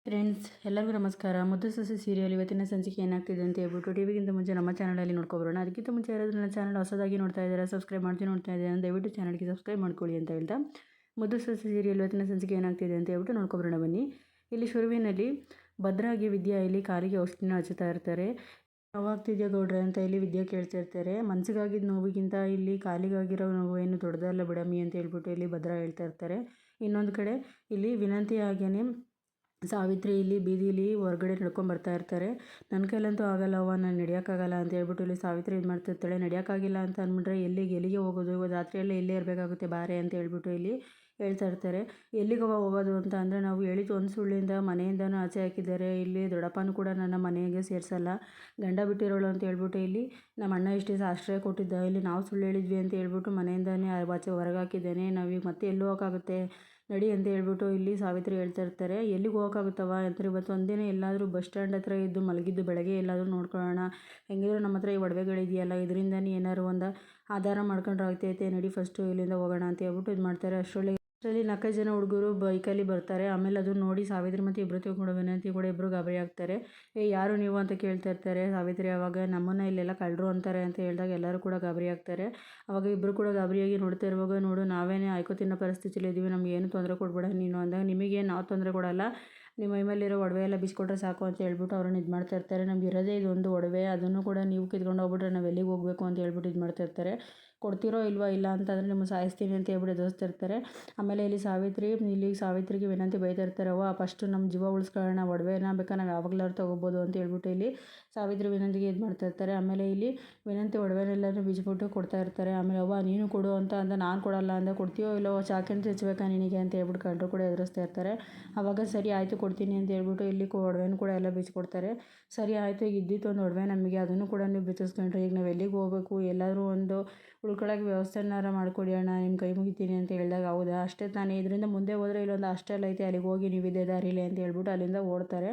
Friends ಎಲ್ಲರಿಗೂ ನಮಸ್ಕಾರ. ಮುದ್ದು ಸೊಸೆ ಸೀರಿಯಲ್ ಇವತ್ತಿನ ಸಂಚಿಕೆ ಏನಾಗ್ತಿದೆ ಅಂತ ಹೇಳ್ಬಿಟ್ಟು ಟಿವಿಗಿಂತ ಮುಂಚೆ ನಮ್ಮ ಚಾನಲಲ್ಲಿ ನೋಡ್ಕೊಬರೋಣ. ಅದಕ್ಕಿಂತ ಮುಂಚೆ ಯಾರಾದರೂ ನನ್ನ ಚಾನಲ್ ಹೊಸದಾಗಿ ನೋಡ್ತಾ ಇದ್ದಾರೆ, ಸಬ್ಸ್ಕ್ರೈಬ್ ನೋಡ್ತಾ ಇದ್ದಾರೆ, ದಯವಿಟ್ಟು ಚಾನಲ್ಗೆ ಸಬ್ಸ್ಕ್ರೈಬ್ ಮಾಡ್ಕೊಳ್ಳಿ ಅಂತ ಹೇಳ್ತಾ ಮುದ್ದು ಸೊಸೆ ಸೀರಿಯಲ್ ಇವತ್ತಿನ ಸಂಚಿಕೆ ಏನಾಗ್ತಿದೆ ಅಂತ ಹೇಳ್ಬಿಟ್ಟು ನೋಡ್ಕೊಬರೋಣ ಬನ್ನಿ. ಇಲ್ಲಿ ಶುರುವಿನಲ್ಲಿ ಭದ್ರಾಗಿ ವಿದ್ಯಾ ಇಲ್ಲಿ ಕಾಲಿಗೆ ಔಷಧಿನ ಹಚ್ಚುತ್ತಾ ಇರ್ತಾರೆ. ನೋವಾಗ್ತಿದೆಯಾ ಗೌಡ್ರೆ ಅಂತ ಇಲ್ಲಿ ವಿದ್ಯಾ ಕೇಳ್ತಾ ಇರ್ತಾರೆ. ಮನಸ್ಸಿಗಾಗಿದ್ದ ನೋವಿಗಿಂತ ಇಲ್ಲಿ ಕಾಲಿಗಾಗಿರೋ ನೋವು ಏನು ದೊಡ್ಡದಲ್ಲ ಬಿಡಮ್ಮಿ ಅಂತ ಹೇಳ್ಬಿಟ್ಟು ಇಲ್ಲಿ ಭದ್ರಾ ಹೇಳ್ತಾ ಇರ್ತಾರೆ. ಇನ್ನೊಂದು ಕಡೆ ಇಲ್ಲಿ ವಿನಂತಿ ಹಾಗೇನೆ ಸಾವಿತ್ರಿ ಇಲ್ಲಿ ಬೀದಿಲಿ ಹೊರಗಡೆ ನಡ್ಕೊಂಡು ಬರ್ತಾ ಇರ್ತಾರೆ. ನನ್ನ ಕೈಲಂತೂ ಆಗಲ್ಲವ್ವ, ನಾನು ನಡೆಯೋಕ್ಕಾಗಲ್ಲ ಅಂತ ಹೇಳ್ಬಿಟ್ಟು ಇಲ್ಲಿ ಸಾವಿತ್ರಿ ಇದು ಮಾಡ್ತಿರ್ತಾಳೆ. ನಡೆಯೋಕ್ಕಾಗಿಲ್ಲ ಅಂತ ಅಂದ್ಬಿಟ್ರೆ ಎಲ್ಲಿಗೆ ಹೋಗೋದು, ಇವತ್ತು ರಾತ್ರಿಯಲ್ಲೇ ಇಲ್ಲೇ ಇರಬೇಕಾಗುತ್ತೆ ಬಾರೆ ಅಂತ ಹೇಳ್ಬಿಟ್ಟು ಇಲ್ಲಿ ಹೇಳ್ತಾ ಇರ್ತಾರೆ. ಎಲ್ಲಿಗವ ಹೋಗೋದು ಅಂತ ಅಂದರೆ, ನಾವು ಹೇಳಿದ್ದು ಒಂದು ಸುಳ್ಳಿಂದ ಮನೆಯಿಂದನೂ ಆಚೆ ಹಾಕಿದ್ದಾರೆ. ಇಲ್ಲಿ ದೊಡ್ಡಪ್ಪನೂ ಕೂಡ ನನ್ನ ಮನೆಗೆ ಸೇರಿಸಲ್ಲ, ಗಂಡ ಬಿಟ್ಟಿರೋಳು ಅಂತ ಹೇಳ್ಬಿಟ್ಟು ಇಲ್ಲಿ ನಮ್ಮ ಅಣ್ಣ ಇಷ್ಟು ದಿವಸ ಆಶ್ರಯ ಕೊಟ್ಟಿದ್ದ, ಇಲ್ಲಿ ನಾವು ಸುಳ್ಳು ಹೇಳಿದ್ವಿ ಅಂತ ಹೇಳ್ಬಿಟ್ಟು ಮನೆಯಿಂದನೇ ಆಚೆ ಹೊರಗೆ ಹಾಕಿದ್ದೇನೆ. ನಾವೀಗ ಮತ್ತೆ ಎಲ್ಲಿ ಹೋಗೋಕ್ಕಾಗುತ್ತೆ ನಡಿ ಅಂತ ಹೇಳ್ಬಿಟ್ಟು ಇಲ್ಲಿ ಸಾವಿತ್ರಿ ಹೇಳ್ತಾ ಇರ್ತಾರೆ. ಎಲ್ಲಿಗೆ ಹೋಗೋಕ್ಕಾಗುತ್ತವ ಅಂತ ಇವತ್ತು ಒಂದಿನ ಎಲ್ಲಾದರೂ ಬಸ್ ಸ್ಟ್ಯಾಂಡ್ ಹತ್ರ ಇದ್ದು ಮಲಗಿದ್ದು ಬೆಳಗ್ಗೆ ಎಲ್ಲಾದರೂ ನೋಡ್ಕೊಳ್ಳೋಣ, ಹೆಂಗಿದ್ರು ನಮ್ಮ ಹತ್ರ ಈ ಒಡವೆಗಳಿದೆಯಲ್ಲ, ಇದರಿಂದನೇ ಏನಾದ್ರು ಒಂದು ಆಧಾರ ಮಾಡ್ಕೊಂಡ್ರೆ ಆಗ್ತೈತೆ, ನಡಿ ಫಸ್ಟು ಇಲ್ಲಿಂದ ಹೋಗೋಣ ಅಂತ ಹೇಳ್ಬಿಟ್ಟು ಇದು ಮಾಡ್ತಾರೆ. ಅಷ್ಟರಲ್ಲಿ 4 ಜನ ಹುಡುಗರು ಬೈಕಲ್ಲಿ ಬರ್ತಾರೆ. ಆಮೇಲೆ ಅದನ್ನು ನೋಡಿ ಸಾವಿತ್ರಿ ಮತ್ತು ಇಬ್ಬರು ಕೂಡ ವಿನಂತಿ ಕೂಡ ಇಬ್ಬರು ಗಾಬರಿ ಆಗ್ತಾರೆ. ಯಾರು ನೀವು ಅಂತ ಕೇಳ್ತಾ ಇರ್ತಾರೆ. ಸಾವಿತ್ರಿ ಆವಾಗ ನಮ್ಮನ್ನು ಇಲ್ಲೆಲ್ಲ ಕಳ್ಳರು ಅಂತಾರೆ ಅಂತ ಹೇಳಿದಾಗ ಎಲ್ಲರೂ ಕೂಡ ಗಾಬರಿ ಆಗ್ತಾರೆ. ಆವಾಗ ಇಬ್ಬರು ಕೂಡ ಗಾಬರಿಯಾಗಿ ನೋಡ್ತಾ ಇರುವಾಗ, ನೋಡು ನಾವೇನೇ ಆಯ್ಕೋ ತಿನ್ನೋ ಪರಿಸ್ಥಿತಿಲಿ ಇದ್ದೀವಿ, ನಮ್ಗೆ ಏನು ತೊಂದರೆ ಕೊಡಬೇಡ ನೀನು ಅಂದಾಗ, ನಿಮಗೇನು ನಾವು ತೊಂದರೆ ಕೊಡಲ್ಲ, ನಿಮ್ಮ ಮೈಮೇಲಿರೋ ಒಡವೆ ಎಲ್ಲ ಬಿಚ್ಕೊಟ್ರೆ ಸಾಕು ಅಂತ ಹೇಳ್ಬಿಟ್ಟು ಅವ್ರನ್ನ ಇದು ಮಾಡ್ತಾ ಇರ್ತಾರೆ. ನಮ್ಗೆ ಇರೋದೇ ಇದೊಂದು ಒಡವೆ, ಅದನ್ನು ಕೂಡ ನೀವು ಕಿತ್ಕೊಂಡು ಹೋಗ್ಬಿಟ್ರೆ ನಾವು ಎಲ್ಲಿಗೆ ಹೋಗಬೇಕು ಅಂತ ಹೇಳ್ಬಿಟ್ಟು ಇದು ಮಾಡ್ತಾ ಇರ್ತಾರೆ. ಕೊಡ್ತಿರೋ ಇಲ್ಲ ಅಂತಂದರೆ ನಿಮ್ಮನ್ನು ಸಾಯಿಸ್ತೀನಿ ಅಂತ ಹೇಳ್ಬಿಟ್ಟು ಎದುರಿಸ್ತಿರ್ತಾರೆ. ಆಮೇಲೆ ಇಲ್ಲಿ ಸಾವಿತ್ರಿಗೆ ವಿನಂತಿ ಬೈತಾ ಇರ್ತಾರೆ. ಫಸ್ಟು ನಮ್ಮ ಜೀವ ಉಳಿಸ್ಕೊಳ್ಳೋಣ, ಒಡವೆನ ಬೇಕಾ ನಾವು ಯಾವಾಗಲಾದ್ರು ತೊಗೋಬೋದು ಅಂತ ಹೇಳ್ಬಿಟ್ಟು ಇಲ್ಲಿ ಸಾವಿತ್ರಿ ವಿನಂತಿಗೆ ಇದು ಮಾಡ್ತಾ ಇರ್ತಾರೆ. ಆಮೇಲೆ ಇಲ್ಲಿ ವಿನಂತಿ ಒಡವೆನೆಲ್ಲರೂ ಬಿಚ್ಬಿಟ್ಟು ಕೊಡ್ತಾ ಇರ್ತಾರೆ. ಆಮೇಲೆ ನೀನು ಕೊಡು ಅಂತ ನಾನು ಕೊಡಲ್ಲ ಅಂದ, ಕೊಡ್ತೀಯೋ ಇಲ್ಲೋ ಚಾಕೆಂತ ಹೆಚ್ಚಬೇಕಾ ನಿನಗೆ ಅಂತ ಹೇಳ್ಬಿಟ್ಟು ಕಳ್ಳರು ಕೂಡ ಎದುರಿಸ್ತಾ ಇರ್ತಾರೆ. ಆವಾಗ ಸರಿ ಆಯಿತು ಕೊಡ್ತೀನಿ ಅಂತ ಹೇಳ್ಬಿಟ್ಟು ಇಲ್ಲಿ ಒಡವೆನೂ ಕೂಡ ಎಲ್ಲ ಬಿಚ್ಚಿಕೊಡ್ತಾರೆ. ಸರಿ ಆಯಿತು, ಈಗ ಇದ್ದಿತ್ತು ಒಂದು ಒಡವೆ ನಮಗೆ, ಅದನ್ನು ಕೂಡ ನೀವು ಬಿಚ್ಚಿಸ್ಕೊಂಡ್ರೆ ಈಗ ನಾವು ಎಲ್ಲಿಗೆ ಹೋಗಬೇಕು, ಎಲ್ಲಾದರೂ ಒಂದು ಉಳ್ಕೊಳ್ಳೋಕೆ ವ್ಯವಸ್ಥೆನಾರ ಮಾಡಿಕೊಡಿ ಅಣ್ಣ, ನಿಮ್ಮ ಕೈ ಮುಗಿತೀನಿ ಅಂತ ಹೇಳಿದಾಗ, ಹೌದಾ ಅಷ್ಟೇ ತಾನೇ, ಇದರಿಂದ ಮುಂದೆ ಹೋದರೆ ಇಲ್ಲೊಂದು ಹಾಸ್ಟೆಲ್ ಐತೆ, ಅಲ್ಲಿಗೆ ಹೋಗಿ ನೀವು ಇದೇ ದಾರಿಲಿ ಅಂತ ಹೇಳ್ಬಿಟ್ಟು ಅಲ್ಲಿಂದ ಓಡ್ತಾರೆ.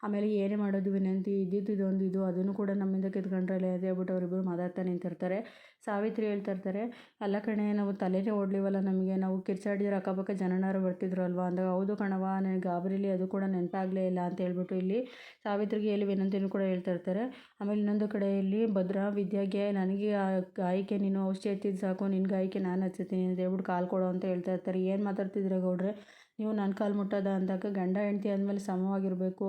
ಆಮೇಲೆ ಏನೇ ಮಾಡೋದು ವಿನಂತಿ, ಇದೊಂದು ಅದನ್ನು ಕೂಡ ನಮ್ಮಿಂದ ಕಿತ್ಕೊಂಡ್ರಲ್ಲ ಅಂತ ಹೇಳ್ಬಿಟ್ಟು ಅವರಿಬ್ಬರು ಮಾತಾಡ್ತಾ ನಿಂತಿರ್ತಾರೆ. ಸಾವಿತ್ರಿ ಹೇಳ್ತಾ ಇರ್ತಾರೆ, ಅಲ್ಲ ಕಣೆ ನಾವು ತಲೆನೇ ಓಡಲಿವಲ್ಲ, ನಮಗೆ ನಾವು ಕಿರ್ಚಾಡಿದ್ರೆ ಅಕ್ಕಪಕ್ಕ ಜನನಾರು ಬರ್ತಿದ್ರು ಅಲ್ವಾ ಅಂದಾಗ, ಹೌದು ಕಣವ ನನಗೆ ಗಾಬರಿಲಿ ಅದು ಕೂಡ ನೆನಪಾಗಲೇ ಇಲ್ಲ ಅಂತ ಹೇಳ್ಬಿಟ್ಟು ಇಲ್ಲಿ ಸಾವಿತ್ರಿಗೆ ಇಲ್ಲಿ ವಿನಂತಿನೂ ಕೂಡ ಹೇಳ್ತಾ ಇರ್ತಾರೆ. ಆಮೇಲೆ ಇನ್ನೊಂದು ಕಡೆ ಇಲ್ಲಿ ಭದ್ರಾ ವಿದ್ಯಾಗೆ, ನನಗೆ ಆ ಗಾಯಕ್ಕೆ ನೀನು ಔಷಧಿ ಹಚ್ಚಿದ್ದು ಸಾಕು, ನಿನ್ನ ಗಾಯಕ್ಕೆ ನಾನು ಹಚ್ಚುತ್ತೀನಿ ಅಂತ ಹೇಳ್ಬಿಟ್ಟು ಕಾಲು ಕೊಡು ಅಂತ ಹೇಳ್ತಾ ಇರ್ತಾರೆ. ಏನು ಮಾತಾಡ್ತಿದ್ದೀರ ಗೌಡ್ರೆ ನೀವು, ನನ್ನ ಕಾಲು ಮುಟ್ಟೋದ ಅಂದಾಗ, ಗಂಡ ಹೆಂಡತಿ ಆದಮೇಲೆ ಸಮವಾಗಿರಬೇಕು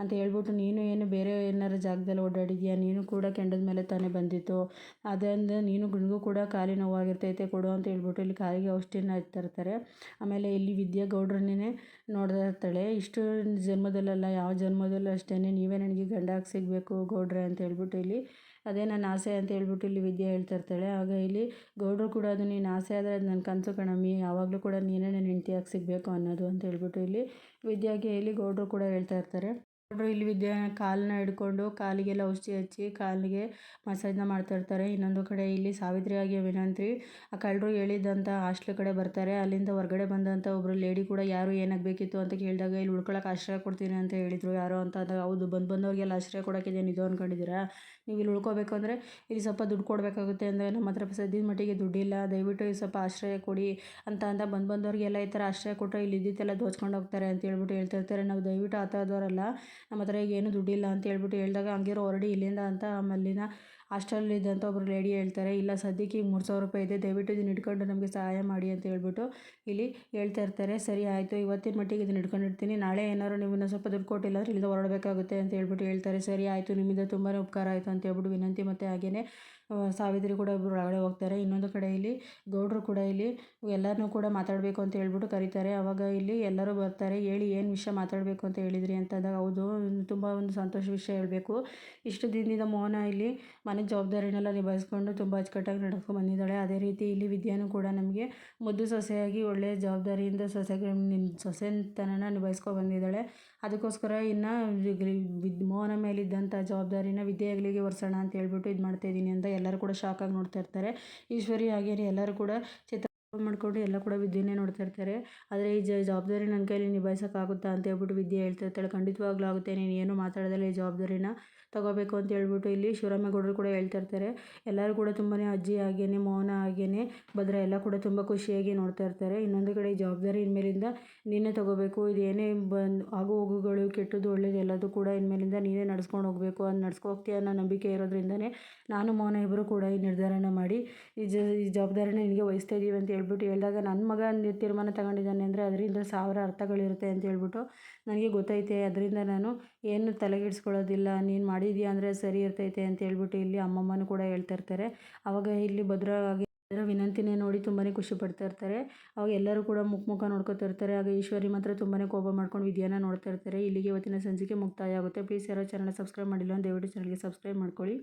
ಅಂತ ಹೇಳ್ಬಿಟ್ಟು ನೀನು ಏನು ಬೇರೆ ಏನಾರು ಜಾಗದಲ್ಲಿ ಓಡಾಡಿದ್ಯಾ, ನೀನು ಕೂಡ ಕೆಂಡದ ಮೇಲೆ ತಾನೇ ಬಂದಿತ್ತು, ಅದರಿಂದ ನಿನಗೂ ಕೂಡ ಕಾಲಿನ ನೋವಾಗಿರ್ತೈತೆ ಕೊಡು ಅಂತ ಹೇಳ್ಬಿಟ್ಟು ಇಲ್ಲಿ ಕಾಲಿಗೆ ಔಷಧಿನ ಹಚ್ತಾ ಇರ್ತಾರೆ. ಆಮೇಲೆ ಇಲ್ಲಿ ವಿದ್ಯಾ ಗೌಡ್ರನ್ನೇ ನೋಡ್ತಾ ಇರ್ತಾಳೆ. ಇಷ್ಟು ಜನ್ಮದಲ್ಲಲ್ಲ ಯಾವ ಜನ್ಮದಲ್ಲೂ ಅಷ್ಟೇ, ನೀವೇ ನನಗೆ ಗಂಡ ಆಗಿ ಸಿಗಬೇಕು ಗೌಡ್ರೆ ಅಂತ ಹೇಳ್ಬಿಟ್ಟು ಇಲ್ಲಿ ಅದೇ ನನ್ನ ಆಸೆ ಅಂತ ಹೇಳ್ಬಿಟ್ಟು ಇಲ್ಲಿ ವಿದ್ಯಾ ಹೇಳ್ತಾ ಇರ್ತಾಳೆ. ಆಗ ಇಲ್ಲಿ ಗೌಡ್ರು ಕೂಡ, ಅದು ನೀನು ಆಸೆ ಆದರೆ ಅದು ನನ್ನ ಕನಸು ಕಣಮ್ಮಿ, ಯಾವಾಗಲೂ ಕೂಡ ನೀನೇ ನನ್ನ ಹೆಂಡತಿಯಾಗಿ ಸಿಗಬೇಕು ಅನ್ನೋದು ಅಂತ ಹೇಳ್ಬಿಟ್ಟು ಇಲ್ಲಿ ವಿದ್ಯಾಗೆ ಇಲ್ಲಿ ಗೌಡ್ರು ಕೂಡ ಹೇಳ್ತಾ ಇರ್ತಾರೆ. ಗೌಡ್ರು ಇಲ್ಲಿ ವಿದ್ಯಾನ ಕಾಲನ್ನ ಹಿಡ್ಕೊಂಡು ಕಾಲಿಗೆಲ್ಲ ಔಷಧಿ ಹಚ್ಚಿ ಕಾಲಿಗೆ ಮಸಾಜ್ನ ಮಾಡ್ತಾ ಇರ್ತಾರೆ. ಇನ್ನೊಂದು ಕಡೆ ಇಲ್ಲಿ ಸಾವಿತ್ರಿ ಆಗಿ ವಿನಂತಿ ಆ ಕಳ್ಳರು ಹೇಳಿದಂಥ ಹಾಸ್ಟ್ಲ್ ಕಡೆ ಬರ್ತಾರೆ. ಅಲ್ಲಿಂದ ಹೊರಗಡೆ ಬಂದಂಥ ಒಬ್ಬರು ಲೇಡಿ ಕೂಡ, ಯಾರು ಏನಾಗಬೇಕಿತ್ತು ಅಂತ ಕೇಳಿದಾಗ, ಇಲ್ಲಿ ಉಳ್ಕೊಳ್ಳೋಕೆ ಆಶ್ರಯ ಕೊಡ್ತೀನಿ ಅಂತ ಹೇಳಿದರು ಯಾರೋ ಅಂತ ಅಂದಾಗ, ಹೌದು ಬಂದವ್ರಿಗೆಲ್ಲ ಆಶ್ರಯ ಕೊಡೋಕ್ಕಿದೆ ಇದು ಅಂದ್ಕೊಂಡಿದ್ದೀರಾ, ನೀವು ಇಲ್ಲಿ ಉಳ್ಕೋಬೇಕು ಅಂದರೆ ಇಲ್ಲಿ ಸ್ವಲ್ಪ ದುಡ್ಡು ಕೊಡಬೇಕಾಗುತ್ತೆ ಅಂದರೆ, ನಮ್ಮ ಹತ್ರ ಸದ್ಯದ ಮಟ್ಟಿಗೆ ದುಡ್ಡಿಲ್ಲ, ದಯವಿಟ್ಟು ಈ ಸ್ವಲ್ಪ ಆಶ್ರಯ ಕೊಡಿ ಅಂತ ಬಂದವ್ರಿಗೆಲ್ಲ ಈ ಥರ ಆಶ್ರಯ ಕೊಟ್ಟರೆ ಇಲ್ಲಿ ಇದ್ದಿದ್ದೆಲ್ಲ ದೋಚ್ಕೊಂಡು ಹೋಗ್ತಾರೆ ಅಂತ ಹೇಳ್ಬಿಟ್ಟು ಹೇಳ್ತಾ ಇರ್ತಾರೆ. ನಾವು ದಯವಿಟ್ಟು ಆ ಥರದವರಲ್ಲ, ನಮ್ಮ ಹತ್ರ ಈಗ ಏನು ದುಡ್ಡಿಲ್ಲ ಅಂತ ಹೇಳ್ಬಿಟ್ಟು ಹೇಳಿದಾಗ, ಹಂಗಿರೋ ಹೊರಡಿ ಇಲ್ಲಿಂದ ಅಂತ ಅಲ್ಲಿನ ಹಾಸ್ಟೆಲಿದ್ದಂಥ ಒಬ್ಬರು ಲೇಡಿ ಹೇಳ್ತಾರೆ. ಇಲ್ಲ ಸದ್ಯಕ್ಕೆ ಈಗ 3,000 ರೂಪಾಯಿ ಇದೆ, ದಯವಿಟ್ಟು ಇದನ್ನ ಹಿಡ್ಕೊಂಡು ನಮಗೆ ಸಹಾಯ ಮಾಡಿ ಅಂತ ಹೇಳ್ಬಿಟ್ಟು ಇಲ್ಲಿ ಹೇಳ್ತಾ ಇರ್ತಾರೆ. ಸರಿ ಆಯಿತು, ಇವತ್ತಿನ ಮಟ್ಟಿಗೆ ಇದನ್ನ ಹಿಡ್ಕೊಂಡಿರ್ತೀನಿ, ನಾಳೆ ಏನಾದ್ರು ನೀವು ಇನ್ನೂ ಸ್ವಲ್ಪ ದುಡ್ಡು ಕೊಟ್ಟಿಲ್ಲ ಅಂದರೆ ಇಲ್ಲಿಂದ ಹೊರಡಬೇಕಾಗುತ್ತೆ ಅಂತ ಹೇಳ್ಬಿಟ್ಟು ಹೇಳ್ತಾರೆ. ಸರಿ ಆಯಿತು, ನಿಮ್ಮಿಂದ ತುಂಬಾ ಉಪಕಾರ ಆಯಿತು ಅಂತ ಹೇಳ್ಬಿಟ್ಟು ವಿನಂತಿ ಮತ್ತು ಹಾಗೆಯೇ ಸಾವಿತ್ರಿ ಕೂಡ ಇಬ್ಬರು ಒಳಗಡೆ ಹೋಗ್ತಾರೆ. ಇನ್ನೊಂದು ಕಡೆ ಇಲ್ಲಿ ಗೌಡ್ರು ಕೂಡ ಇಲ್ಲಿ ಎಲ್ಲರನ್ನೂ ಕೂಡ ಮಾತಾಡಬೇಕು ಅಂತ ಹೇಳ್ಬಿಟ್ಟು ಕರೀತಾರೆ. ಆವಾಗ ಇಲ್ಲಿ ಎಲ್ಲರೂ ಬರ್ತಾರೆ. ಹೇಳಿ ಏನು ವಿಷಯ ಮಾತಾಡಬೇಕು ಅಂತ ಹೇಳಿದ್ರಿ ಅಂತ ಅಂದಾಗ, ಹೌದು ತುಂಬ ಒಂದು ಸಂತೋಷ ವಿಷಯ ಹೇಳಬೇಕು, ಇಷ್ಟು ದಿನದಿಂದ ಮೋಹನ ಇಲ್ಲಿ ಮನೆ ಜವಾಬ್ದಾರಿನೆಲ್ಲ ನಿಭಾಯಿಸ್ಕೊಂಡು ತುಂಬ ಅಚ್ಚುಕಟ್ಟಾಗಿ ನಡ್ಕೊಂಡು ಬಂದಿದ್ದಾಳೆ. ಅದೇ ರೀತಿ ಇಲ್ಲಿ ವಿದ್ಯಾನೂ ಕೂಡ ನಮಗೆ ಮುದ್ದು ಸೊಸೆಯಾಗಿ ಒಳ್ಳೆಯ ಜವಾಬ್ದಾರಿಯಿಂದ ಸೊಸೆತನನ ನಿಭಾಯಿಸ್ಕೊಂಡು ಬಂದಿದ್ದಾಳೆ. ಅದಕ್ಕೋಸ್ಕರ ಇನ್ನು ಮೋಹನ ಮೇಲಿದ್ದಂಥ ಜವಾಬ್ದಾರಿನ ವಿದ್ಯೆಗಳಿಗೆ ಒರೆಸೋಣ ಅಂತ ಹೇಳ್ಬಿಟ್ಟು ಇದು ಮಾಡ್ತಾಯಿದ್ದೀನಿ ಅಂತ ಎಲ್ಲರೂ ಕೂಡ ಶಾಕಾಗಿ ನೋಡ್ತಾ ಇರ್ತಾರೆ. ಈಶ್ವರಿ ಹಾಗೇನೆ ಎಲ್ಲರೂ ಕೂಡ ಮಾಡಿಕೊಂಡು ಎಲ್ಲ ಕೂಡ ವಿದ್ಯೆನೇ ನೋಡ್ತಾ ಇರ್ತಾರೆ. ಆದರೆ ಈ ಜವಾಬ್ದಾರಿ ನನ್ನ ಕೈಲಿ ನಿಭಾಯಿಸೋಕ್ಕಾಗುತ್ತಾ ಅಂತ ಹೇಳ್ಬಿಟ್ಟು ವಿದ್ಯೆ ಹೇಳ್ತಾ ಇರ್ತಾಳೆ. ಖಂಡಿತವಾಗ್ಲೂ ಆಗುತ್ತೆ, ನೀನು ಏನು ಮಾತಾಡೋದಲ್ಲ ಈ ಜವಾಬ್ದಾರಿನ ತಗೋಬೇಕು ಅಂತ ಹೇಳ್ಬಿಟ್ಟು ಇಲ್ಲಿ ಶಿವರಾಮೇಗೌಡರು ಕೂಡ ಹೇಳ್ತಾ ಇರ್ತಾರೆ. ಎಲ್ಲರೂ ಕೂಡ ತುಂಬಾ ಅಜ್ಜಿ ಹಾಗೇನೆ ಮೋಹನ ಹಾಗೇನೆ ಭದ್ರ ಎಲ್ಲ ಕೂಡ ತುಂಬ ಖುಷಿಯಾಗಿ ನೋಡ್ತಾ ಇರ್ತಾರೆ. ಇನ್ನೊಂದು ಕಡೆ ಈ ಜವಾಬ್ದಾರಿ ಇನ್ಮೇಲಿಂದ ನೀನೇ ತಗೋಬೇಕು. ಇದು ಏನೇ ಆಗು ಹೋಗುಗಳು ಕೆಟ್ಟದ್ದು ಒಳ್ಳೇದು ಎಲ್ಲದೂ ಕೂಡ ಇನ್ಮೇಲಿಂದ ನೀನೇ ನಡ್ಸ್ಕೊಂಡು ಹೋಗಬೇಕು. ಅದು ನಡ್ಸ್ಕೊ ಅನ್ನೋ ನಂಬಿಕೆ ಇರೋದ್ರಿಂದನೇ ನಾನು ಮೋಹನ ಇಬ್ಬರು ಕೂಡ ಈ ನಿರ್ಧಾರನ ಮಾಡಿ ಈ ಜವಾಬ್ದಾರಿನ ನಿನಗೆ ವಹಿಸ್ತಾ ಇದ್ದೀವಿ ಅಂತ ಹೇಳ್ಬಿಟ್ಟು ಹೇಳಿದಾಗ, ನನ್ನ ಮಗ ತೀರ್ಮಾನ ತಗೊಂಡಿದ್ದಾನೆ ಅಂದರೆ ಅದರಿಂದ ಸಾವಿರ ಅರ್ಥಗಳಿರುತ್ತೆ ಅಂತ ಹೇಳ್ಬಿಟ್ಟು ನನಗೆ ಗೊತ್ತೈತೆ. ಅದರಿಂದ ನಾನು ಏನು ತಲೆಗೆಡಿಸ್ಕೊಳ್ಳೋದಿಲ್ಲ. ನೀನು ಮಾಡಿದ್ಯಾ ಅಂದರೆ ಸರಿ ಇರ್ತೈತೆ ಅಂತ ಹೇಳ್ಬಿಟ್ಟು ಇಲ್ಲಿ ಅಮ್ಮಮ್ಮನೂ ಕೂಡ ಹೇಳ್ತಾ ಇರ್ತಾರೆ. ಆವಾಗ ಇಲ್ಲಿ ಅದರ ವಿನಂತಿನೇ ನೋಡಿ ತುಂಬಾ ಖುಷಿ ಪಡ್ತಾ ಇರ್ತಾರೆ. ಅವಾಗ ಎಲ್ಲರೂ ಕೂಡ ಮುಖ ನೋಡ್ಕೊತಾ ಇರ್ತಾರೆ. ಆಗ ಈಶ್ವರಿ ಮಾತ್ರ ತುಂಬಾ ಕೋಪ ಮಾಡ್ಕೊಂಡು ವಿದ್ಯಾನ ನೋಡ್ತಾ ಇರ್ತಾರೆ. ಇಲ್ಲಿಗೆ ಇವತ್ತಿನ ಸಂಚಿಕೆ ಮುಕ್ತಾಯ ಆಗುತ್ತೆ. ಪ್ಲೀಸ್ ಯಾರೋ ಚಾನಲ್ನ ಸಬ್ಸ್ಕ್ರೈಬ್ ಮಾಡಿಲ್ಲ, ದಯವಿಟ್ಟು ಚಾನಲ್ಗೆ ಸಬ್ಸ್ಕ್ರೈಬ್ ಮಾಡ್ಕೊಳ್ಳಿ.